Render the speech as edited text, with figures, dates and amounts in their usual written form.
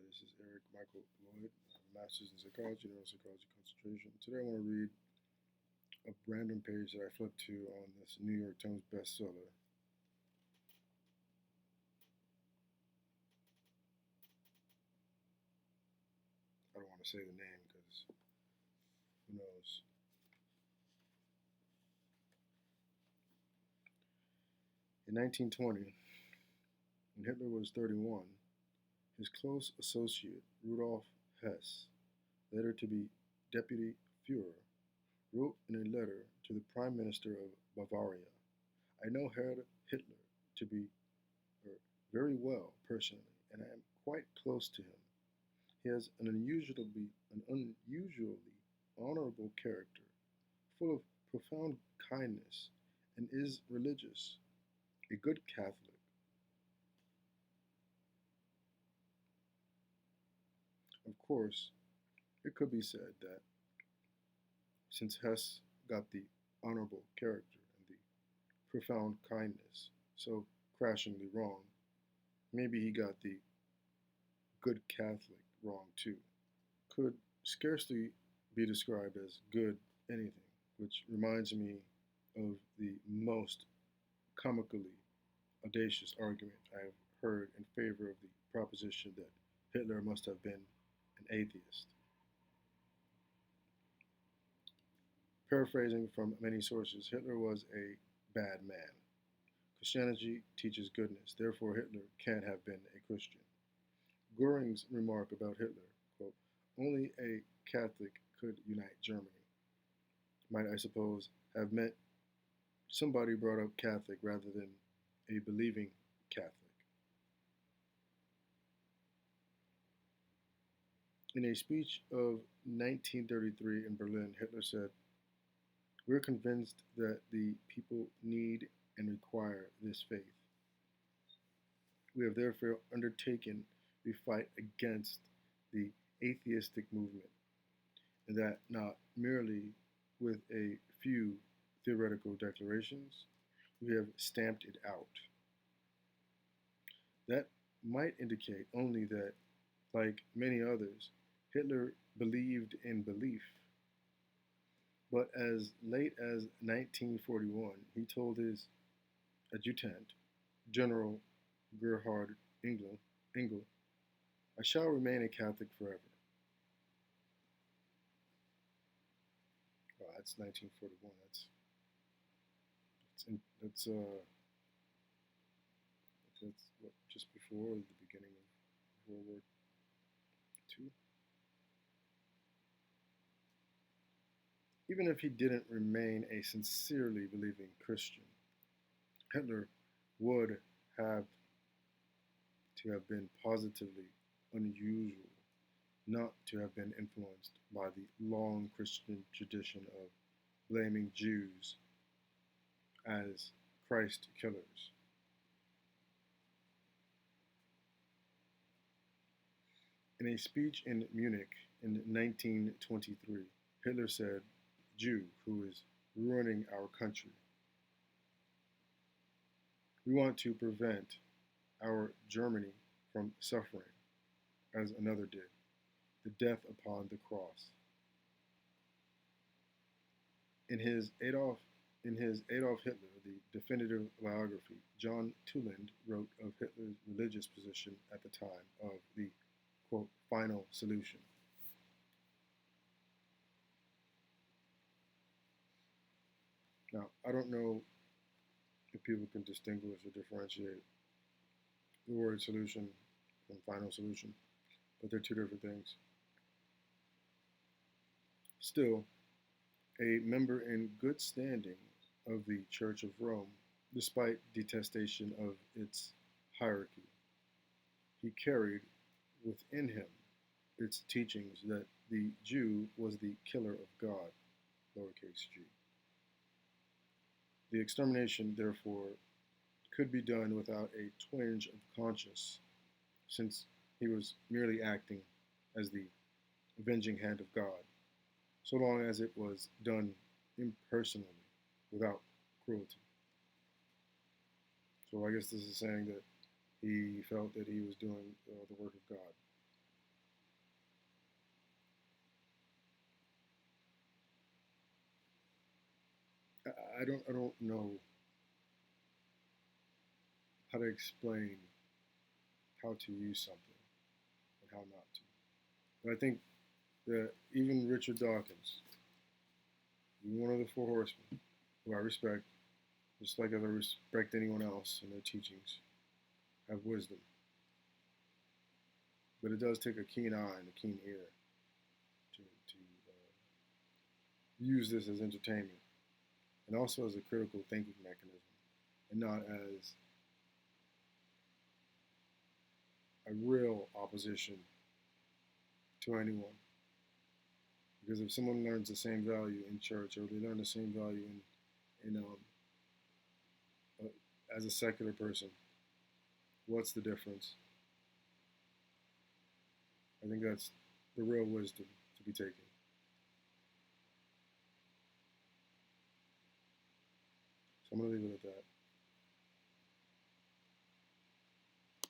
This is Eric Michael Lloyd, Master's in Psychology, Neuropsychology concentration. Today I want to read a random page that I flipped to on this New York Times bestseller. I don't want to say the name because who knows. In 1920, when Hitler was 31, his close associate, Rudolf Hess, later to be Deputy Fuhrer, wrote in a letter to the Prime Minister of Bavaria, I know Herr Hitler to be very well personally, and I am quite close to him. He has an unusually honorable character, full of profound kindness, and is religious, a good Catholic. Of course, it could be said that since Hess got the honorable character and the profound kindness so crashingly wrong, maybe he got the good Catholic wrong too. Could scarcely be described as good anything, which reminds me of the most comically audacious argument I have heard in favor of the proposition that Hitler must have been an atheist. Paraphrasing from many sources, Hitler was a bad man. Christianity teaches goodness, therefore Hitler can't have been a Christian. Goering's remark about Hitler, quote, only a Catholic could unite Germany, might I suppose have meant somebody brought up Catholic rather than a believing Catholic. In a speech of 1933 in Berlin, Hitler said, we're convinced that the people need and require this faith. We have therefore undertaken the fight against the atheistic movement, and that not merely with a few theoretical declarations, we have stamped it out. That might indicate only that, like many others, Hitler believed in belief. But as late as 1941, he told his adjutant, General Gerhard Engel, I shall remain a Catholic forever. Well, that's 1941. That's what, just before the beginning of World War II. Even if he didn't remain a sincerely believing Christian, Hitler would have to have been positively unusual not to have been influenced by the long Christian tradition of blaming Jews as Christ killers. In a speech in Munich in 1923, Hitler said, Jew who is ruining our country. We want to prevent our Germany from suffering, as another did, the death upon the cross. In his Adolf Hitler, the definitive biography, John Toland wrote of Hitler's religious position at the time of the, quote, final solution. Now, I don't know if people can distinguish or differentiate the word solution from final solution, but they're two different things. Still, a member in good standing of the Church of Rome, despite detestation of its hierarchy, he carried within him its teachings that the Jew was the killer of God, lowercase g. The extermination, therefore, could be done without a twinge of conscience, since he was merely acting as the avenging hand of God, so long as it was done impersonally, without cruelty. So I guess this is saying that he felt that he was doing the work of God. I don't know how to explain how to use something and how not to. But I think that even Richard Dawkins, one of the four horsemen, who I respect, just like as I respect anyone else in their teachings, have wisdom. But it does take a keen eye and a keen ear to use this as entertainment and also as a critical thinking mechanism and not as a real opposition to anyone. Because if someone learns the same value in church or they learn the same value as a secular person, what's the difference? I think that's the real wisdom to be taken. So I'm going to leave it at that.